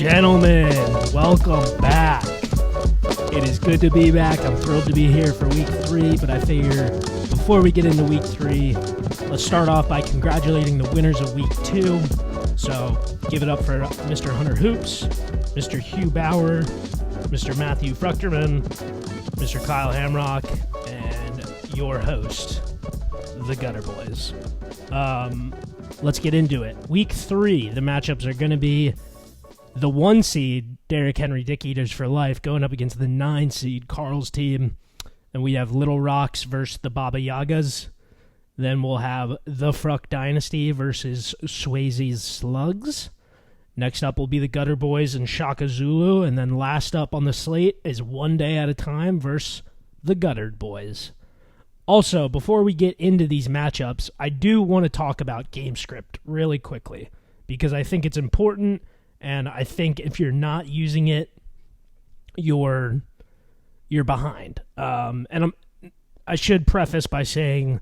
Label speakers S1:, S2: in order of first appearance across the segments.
S1: Gentlemen, welcome back. It is good to be back. I'm thrilled to be here for week 3, but I figure before we get into week 3, let's start off by congratulating the winners of week 2. So give it up for Mr. Hunter Hoops, Mr. Hugh Bauer, Mr. Matthew Fruchterman, Mr. Kyle Hamrock, and your host, the Gutter Boys. Let's get into it. Week 3, the matchups are going to be the 1 seed, Derrick Henry Dick Eaters for life, going up against the 9 seed, Carl's team. And we have Little Rocks versus the Baba Yagas. Then we'll have the Fruch Dynasty versus Swayze's Slugs. Next up will be the Gutter Boys and Shaka Zulu. And then last up on the slate is One Day at a Time versus the Guttered Boys. Also, before we get into these matchups, I do want to talk about game script really quickly because I think it's important, and I think if you're not using it, you're behind. I should preface by saying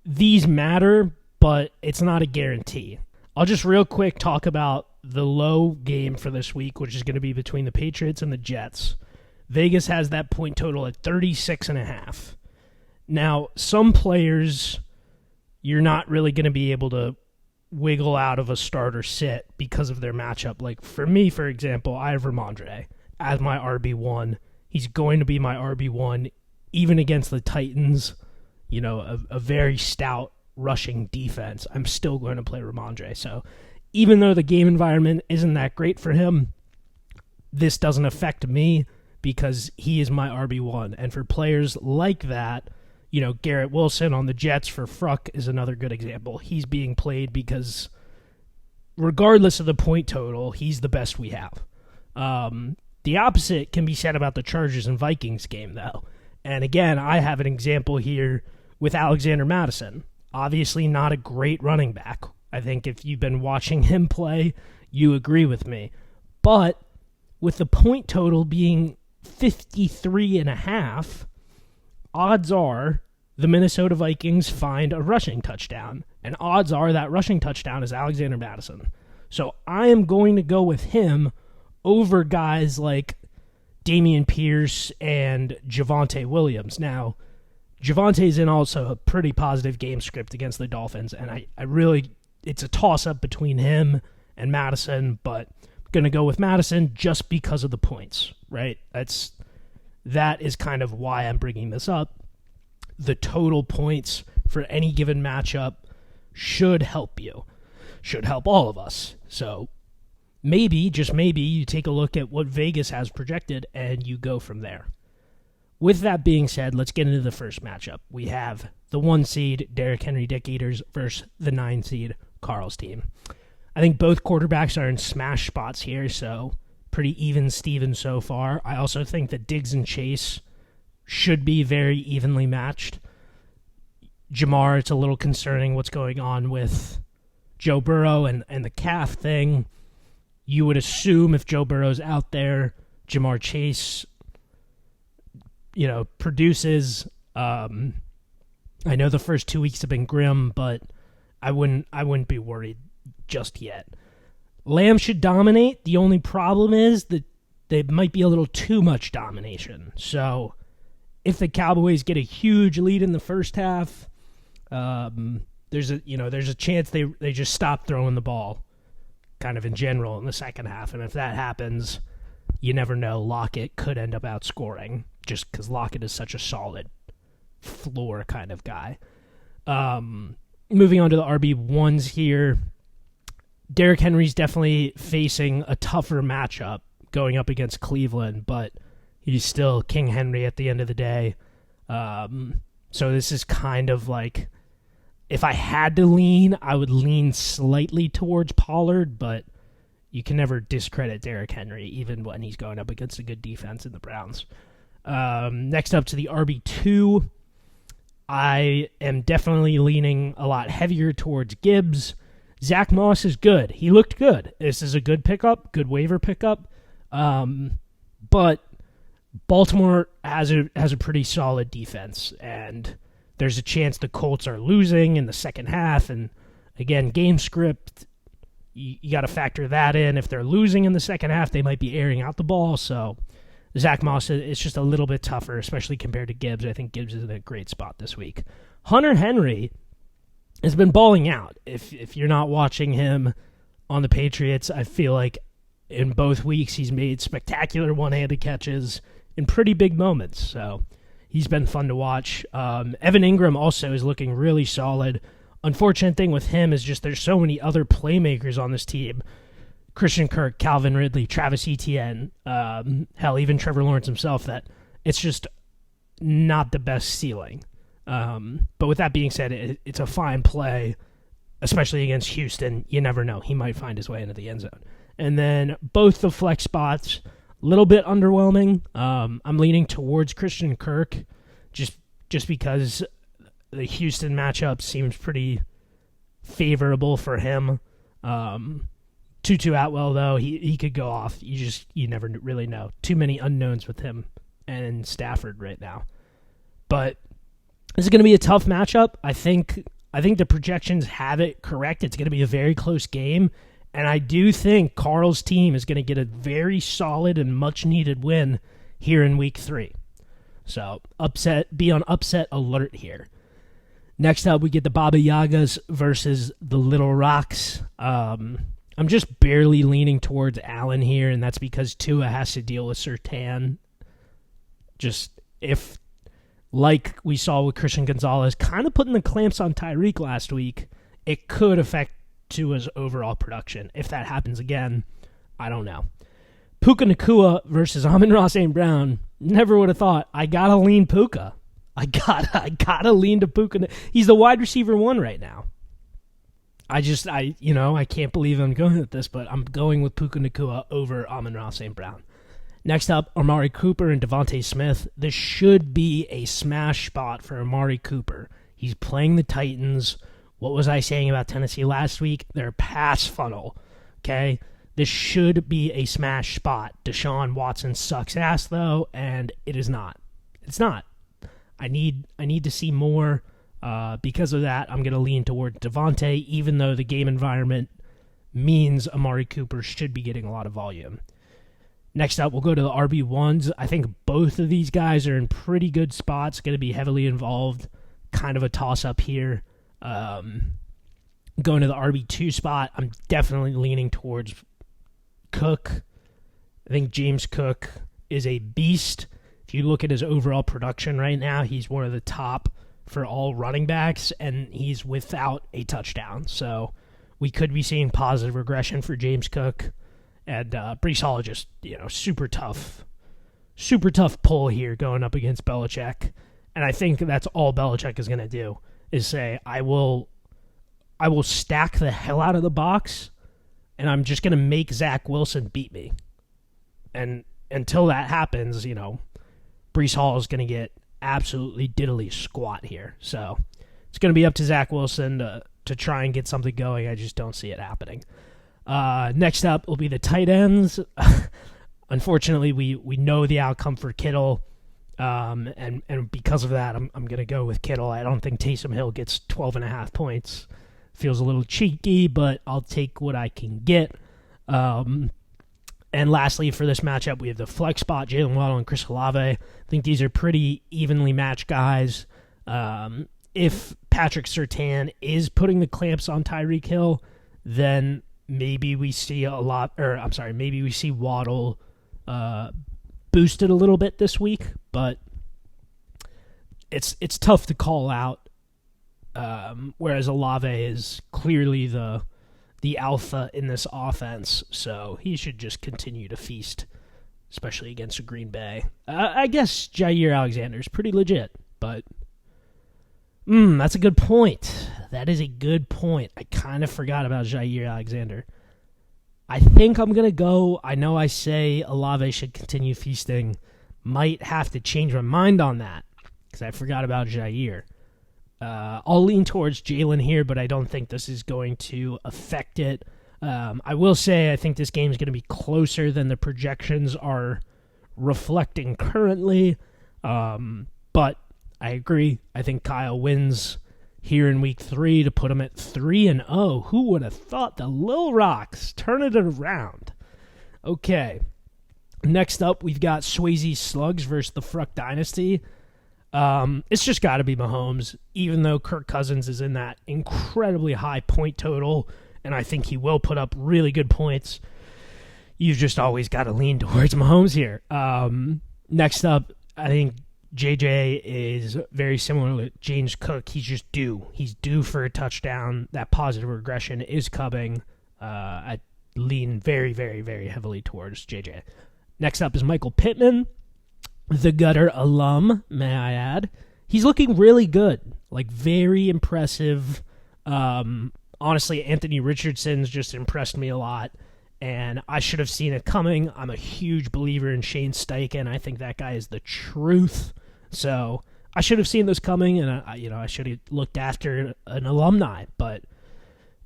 S1: these matter, but it's not a guarantee. I'll just real quick talk about the low game for this week, which is going to be between the Patriots and the Jets. Vegas has that point total at 36.5. Now, some players you're not really going to be able to wiggle out of a starter sit because of their matchup. Like for me, for example, I have Ramondre as my RB1. He's going to be my RB1 even against the Titans, you know, a very stout rushing defense. I'm still going to play Ramondre. So even though the game environment isn't that great for him, this doesn't affect me because he is my RB1. And for players like that, you know, Garrett Wilson on the Jets for Fruch is another good example. He's being played because regardless of the point total, he's the best we have. The opposite can be said about the Chargers and Vikings game, though. And again, I have an example here with Alexander Mattison. Obviously not a great running back. I think if you've been watching him play, you agree with me. But with the point total being 53.5, odds are the Minnesota Vikings find a rushing touchdown, and odds are that rushing touchdown is Alexander Mattison. So I am going to go with him over guys like Dameon Pierce and Javonte Williams. Now, Javonte's in also a pretty positive game script against the Dolphins, and I really, it's a toss-up between him and Mattison, but I'm going to go with Mattison just because of the points, right? That is kind of why I'm bringing this up. The total points for any given matchup should help you, should help all of us. So maybe, just maybe, you take a look at what Vegas has projected and you go from there. With that being said, let's get into the first matchup. We have the 1 seed, Derrick Henry Dick Eaters versus the 9 seed, Carl's team. I think both quarterbacks are in smash spots here, so pretty even Steven so far. I also think that Diggs and Chase should be very evenly matched. Jamar, it's a little concerning what's going on with Joe Burrow and the calf thing. You would assume if Joe Burrow's out there, Jamar Chase, you know, produces. I know the first 2 weeks have been grim, but I wouldn't be worried just yet. Lamb should dominate. The only problem is that there might be a little too much domination. So if the Cowboys get a huge lead in the first half, there's a chance they just stop throwing the ball kind of in general in the second half. And if that happens, you never know. Lockett could end up outscoring just because Lockett is such a solid floor kind of guy. Moving on to the RB1s here. Derrick Henry's definitely facing a tougher matchup going up against Cleveland, but he's still King Henry at the end of the day. So this is kind of like, if I had to lean, I would lean slightly towards Pollard, but you can never discredit Derrick Henry, even when he's going up against a good defense in the Browns. Next up to the RB2, I am definitely leaning a lot heavier towards Gibbs. Zach Moss is good. He looked good. This is a good pickup, good waiver pickup. But Baltimore has a pretty solid defense, and there's a chance the Colts are losing in the second half. And again, game script, you got to factor that in. If they're losing in the second half, they might be airing out the ball. So Zach Moss is just a little bit tougher, especially compared to Gibbs. I think Gibbs is in a great spot this week. Hunter Henry has been balling out. If you're not watching him on the Patriots, I feel like in both weeks he's made spectacular one-handed catches in pretty big moments. So he's been fun to watch. Evan Ingram also is looking really solid. Unfortunate thing with him is just there's so many other playmakers on this team. Christian Kirk, Calvin Ridley, Travis Etienne, hell, even Trevor Lawrence himself, that it's just not the best ceiling. But with that being said, it's a fine play, especially against Houston. You never know. He might find his way into the end zone. And then both the flex spots, a little bit underwhelming. I'm leaning towards Christian Kirk just because the Houston matchup seems pretty favorable for him. Tutu Atwell, though, he could go off. You never really know. Too many unknowns with him and Stafford right now. But this is going to be a tough matchup. I think the projections have it correct. It's going to be a very close game. And I do think Carl's team is going to get a very solid and much-needed win here in Week 3. So be on upset alert here. Next up, we get the Baba Yagas versus the Little Rocks. I'm just barely leaning towards Allen here, and that's because Tua has to deal with Surtain. If, like we saw with Christian Gonzalez, kind of putting the clamps on Tyreek last week, it could affect Tua's overall production. If that happens again, I don't know. Puka Nacua versus Amon-Ra St. Brown. Never would have thought. I gotta lean Puka. I gotta lean to Puka. He's the wide receiver 1 right now. I can't believe I'm going with this, but I'm going with Puka Nacua over Amon-Ra St. Brown. Next up, Amari Cooper and Devontae Smith. This should be a smash spot for Amari Cooper. He's playing the Titans. What was I saying about Tennessee last week? They're pass funnel, okay? This should be a smash spot. Deshaun Watson sucks ass, though, and it is not. It's not. I need to see more. Because of that, I'm going to lean toward Devontae, even though the game environment means Amari Cooper should be getting a lot of volume. Next up, we'll go to the RB1s. I think both of these guys are in pretty good spots, going to be heavily involved. Kind of a toss-up here. Going to the RB2 spot, I'm definitely leaning towards Cook. I think James Cook is a beast. If you look at his overall production right now, he's one of the top for all running backs, and he's without a touchdown. So we could be seeing positive regression for James Cook. And Breece Hall just, super tough pull here going up against Belichick. And I think that's all Belichick is going to do, is say, I will stack the hell out of the box, and I'm just going to make Zach Wilson beat me. And until that happens, Breece Hall is going to get absolutely diddly squat here. So it's going to be up to Zach Wilson to try and get something going. I just don't see it happening. Next up will be the tight ends. Unfortunately, we know the outcome for Kittle, and because of that, I'm going to go with Kittle. I don't think Taysom Hill gets 12.5 points. Feels a little cheeky, but I'll take what I can get. And lastly, for this matchup, we have the flex spot, Jalen Waddle and Chris Olave. I think these are pretty evenly matched guys. If Patrick Surtain is putting the clamps on Tyreek Hill, then maybe we see maybe we see Waddle boosted a little bit this week, but it's tough to call out. Whereas Olave is clearly the alpha in this offense, so he should just continue to feast, especially against Green Bay. I guess Jair Alexander is pretty legit, but that's a good point. That is a good point. I kind of forgot about Jair Alexander. I think I'm going to go. I know I say Olave should continue feasting. Might have to change my mind on that because I forgot about Jair. I'll lean towards Jalen here, but I don't think this is going to affect it. I will say I think this game is going to be closer than the projections are reflecting currently. But I agree. I think Kyle wins here in week 3 to put them at 3-0. Who would have thought the Little Rocks turning it around? Okay. Next up, we've got Swayze Slugs versus the Fruch Dynasty. It's just got to be Mahomes, even though Kirk Cousins is in that incredibly high point total, and I think he will put up really good points. You've just always got to lean towards Mahomes here. Next up, I think JJ is very similar to James Cook. He's just due. He's due for a touchdown. That positive regression is coming. I lean very, very, very heavily towards JJ. Next up is Michael Pittman, the Gutter alum, may I add. He's looking really good, like very impressive. Honestly, Anthony Richardson's just impressed me a lot, and I should have seen it coming. I'm a huge believer in Shane Steichen. I think that guy is the truth. So I should have seen this coming, and I should have looked after an alumni. But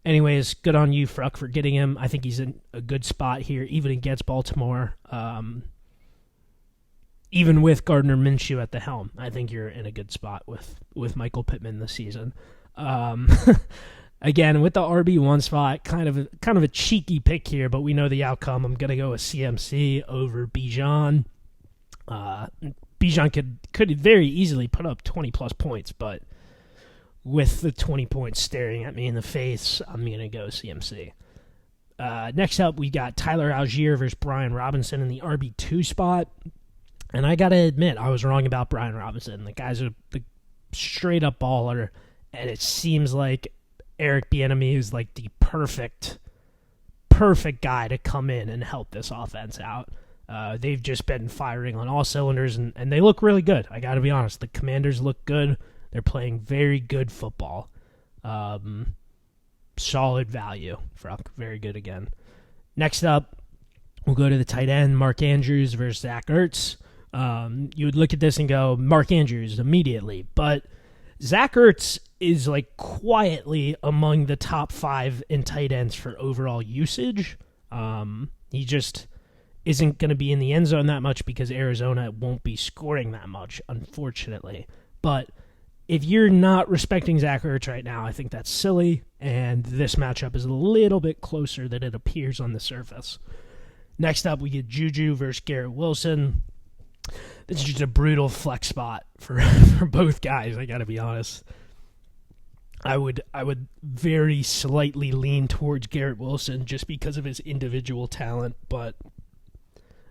S1: anyways, good on you, Fruch, for getting him. I think he's in a good spot here, even against Baltimore. Even with Gardner Minshew at the helm, I think you're in a good spot with Michael Pittman this season. Again, with the RB1 spot, kind of a cheeky pick here, but we know the outcome. I'm gonna go with CMC over Bijan. Bijan could very easily put up 20 plus points, but with the 20 points staring at me in the face, I'm gonna go CMC. Next up, we got Tyler Algier versus Brian Robinson in the RB2 spot. And I got to admit, I was wrong about Brian Robinson. The guy's the straight-up baller, and it seems like Eric Bieniemy is like the perfect guy to come in and help this offense out. They've just been firing on all cylinders, and they look really good. I got to be honest. The Commanders look good. They're playing very good football. Solid value. Fruch, very good again. Next up, we'll go to the tight end, Mark Andrews versus Zach Ertz. You would look at this and go, Mark Andrews immediately. But Zach Ertz is like quietly among the top 5 in tight ends for overall usage. He just isn't going to be in the end zone that much because Arizona won't be scoring that much, unfortunately. But if you're not respecting Zach Ertz right now, I think that's silly, and this matchup is a little bit closer than it appears on the surface. Next up, we get Juju versus Garrett Wilson. This is just a brutal flex spot for both guys, I gotta be honest. I would very slightly lean towards Garrett Wilson just because of his individual talent, but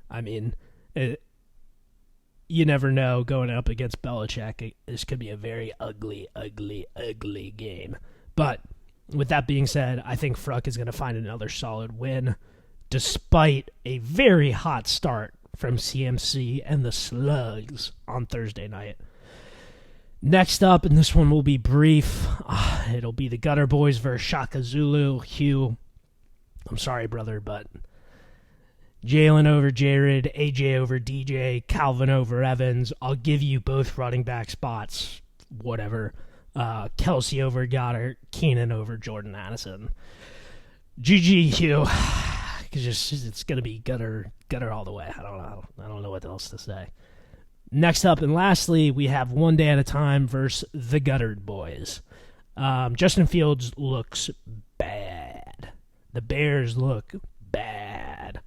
S1: I mean, you never know going up against Belichick. This could be a very ugly, ugly, ugly game. But with that being said, I think Fruch is going to find another solid win despite a very hot start from CMC and the Slugs on Thursday night. Next up, and this one will be brief, it'll be the Gutter Boys versus Shaka Zulu. Hugh, I'm sorry, brother, but Jalen over Jared, AJ over DJ, Calvin over Evans. I'll give you both running back spots, whatever. Kelsey over Goddard, Keenan over Jordan Addison. GG, Hugh. It's going to be gutter all the way. I don't know what else to say. Next up and lastly, we have One Day at a Time versus the Gutter Boys. Justin Fields looks bad. The Bears look bad.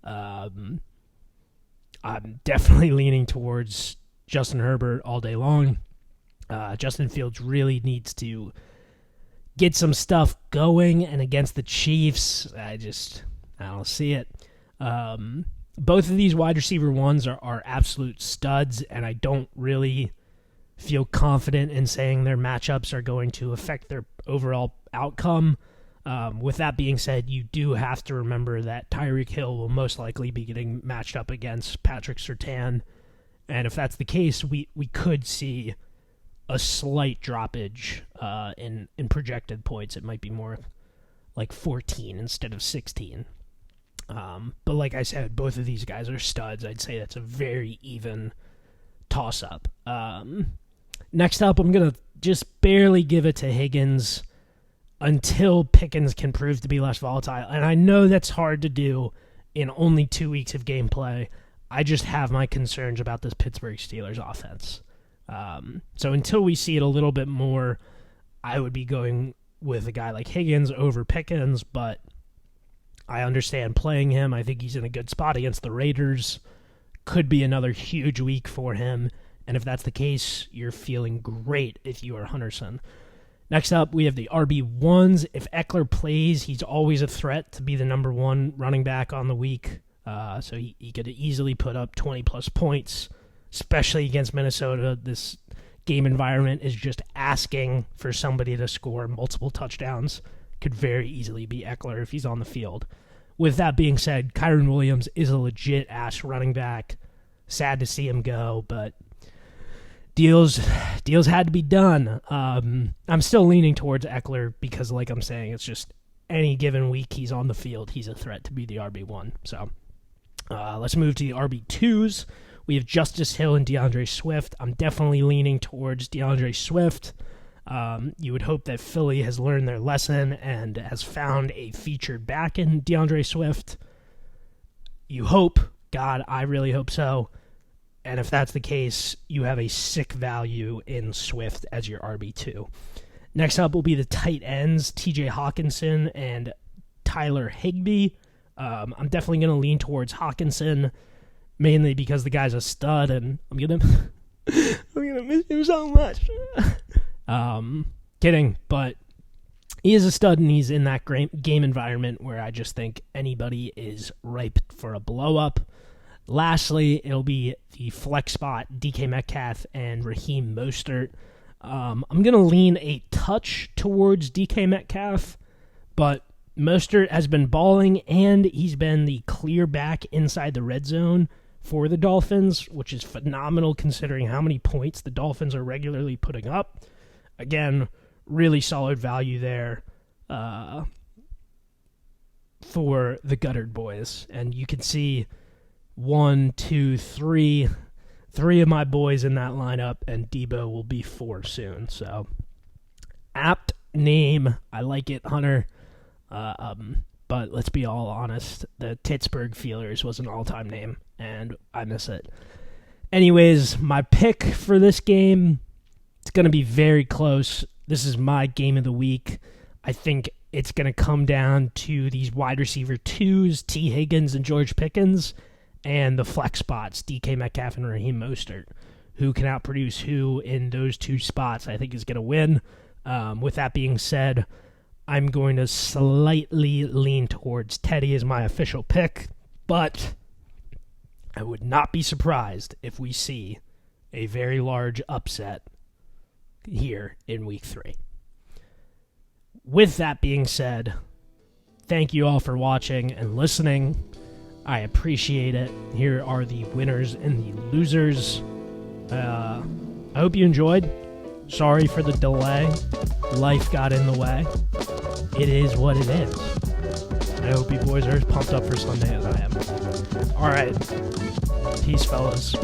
S1: I'm definitely leaning towards Justin Herbert all day long. Justin Fields really needs to get some stuff going, and against the Chiefs, I don't see it. Both of these wide receiver ones are absolute studs, and I don't really feel confident in saying their matchups are going to affect their overall outcome. With that being said, you do have to remember that Tyreek Hill will most likely be getting matched up against Patrick Surtain, and if that's the case, we could see a slight droppage in projected points. It might be more like 14 instead of 16. But like I said, both of these guys are studs. I'd say that's a very even toss-up. Next up, I'm going to just barely give it to Higgins until Pickens can prove to be less volatile. And I know that's hard to do in only 2 weeks of gameplay. I just have my concerns about this Pittsburgh Steelers offense. So until we see it a little bit more, I would be going with a guy like Higgins over Pickens, but I understand playing him. I think he's in a good spot against the Raiders. Could be another huge week for him, and if that's the case, you're feeling great if you are Hunterson. Next up, we have the RB1s. If Eckler plays, he's always a threat to be the number one running back on the week. So he could easily put up 20-plus points, especially against Minnesota. This game environment is just asking for somebody to score multiple touchdowns. Could very easily be Eckler if he's on the field. With that being said, Kyren Williams is a legit-ass running back. Sad to see him go, but deals had to be done. I'm still leaning towards Eckler because, like I'm saying, it's just any given week he's on the field, he's a threat to be the RB1. So let's move to the RB2s. We have Justice Hill and DeAndre Swift. I'm definitely leaning towards DeAndre Swift. You would hope that Philly has learned their lesson and has found a featured back in DeAndre Swift. You hope. God, I really hope so. And if that's the case, you have a sick value in Swift as your RB2. Next up will be the tight ends, TJ Hawkinson and Tyler Higbee. I'm definitely going to lean towards Hawkinson, mainly because the guy's a stud, and I'm gonna miss him so much. Kidding, but he is a stud, and he's in that game environment where I just think anybody is ripe for a blow-up. Lastly, it'll be the flex spot, DK Metcalf and Raheem Mostert. I'm going to lean a touch towards DK Metcalf, but Mostert has been balling, and he's been the clear back inside the red zone for the Dolphins, which is phenomenal considering how many points the Dolphins are regularly putting up. Again, really solid value there for the Guttard boys. And you can see 1, 2, 3 of my boys in that lineup, and Debo will be 4 soon. So, apt name. I like it, Hunter. But let's be all honest, the Pittsburgh Feelers was an all-time name, and I miss it. Anyways, my pick for this game, it's going to be very close. This is my game of the week. I think it's going to come down to these wide receiver 2s, T. Higgins and George Pickens, and the flex spots, DK Metcalf and Raheem Mostert. Who can outproduce who in those 2 spots, I think, is going to win. With that being said, I'm going to slightly lean towards Teddy as my official pick, but I would not be surprised if we see a very large upset here in Week 3. With that being said, thank you all for watching and listening. I appreciate it. Here are the winners and the losers. I hope you enjoyed. Sorry for the delay. Life got in the way. It is what it is. I hope you boys are as pumped up for Sunday as I am. All right. Peace, fellas.